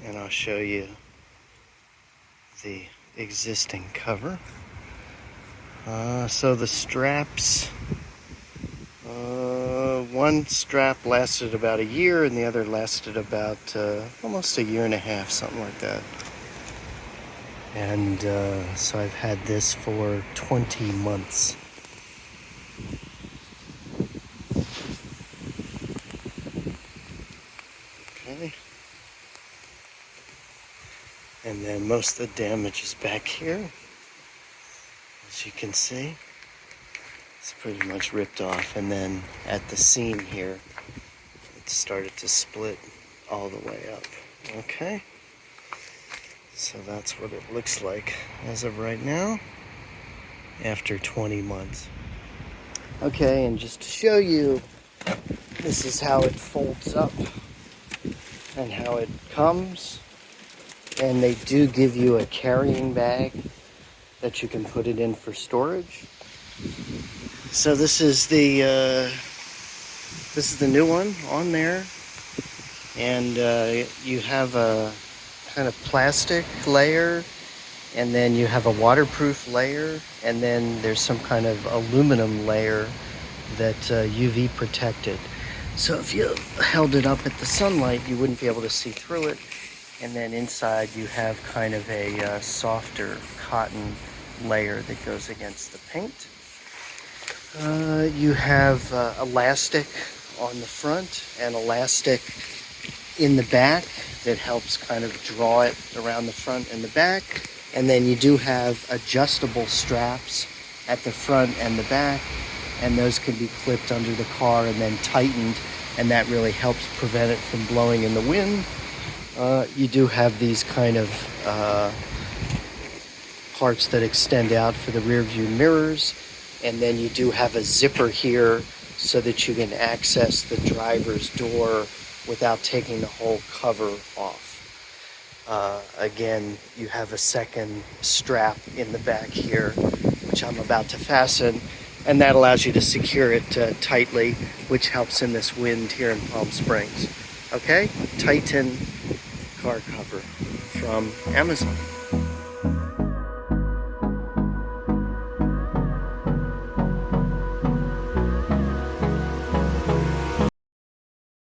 and I'll show you the existing cover. So the straps, one strap lasted about a year and the other lasted about almost a year and a half, something like that. And so I've had this for 20 months. Okay. And then most of the damage is back here. As you can see, it's pretty much ripped off. And then at the seam here, it started to split all the way up. Okay. So that's what it looks like as of right now, after 20 months. Okay, and just to show you, this is how it folds up and how it comes. And they do give you a carrying bag that you can put it in for storage. So this is the new one on there, and you have a kind of plastic layer, and then you have a waterproof layer, and then there's some kind of aluminum layer that UV protected. So if you held it up at the sunlight, you wouldn't be able to see through it. And then inside you have kind of a softer cotton layer that goes against the paint. You have elastic on the front and elastic in the back that helps kind of draw it around the front and the back. And then you do have adjustable straps at the front and the back, and those can be clipped under the car and then tightened, and that really helps prevent it from blowing in the wind. You do have these kind of parts that extend out for the rear view mirrors, and then you do have a zipper here so that you can access the driver's door without taking the whole cover off. Again, you have a second strap in the back here, which I'm about to fasten, and that allows you to secure it tightly, which helps in this wind here in Palm Springs. Okay, Titan car cover from Amazon.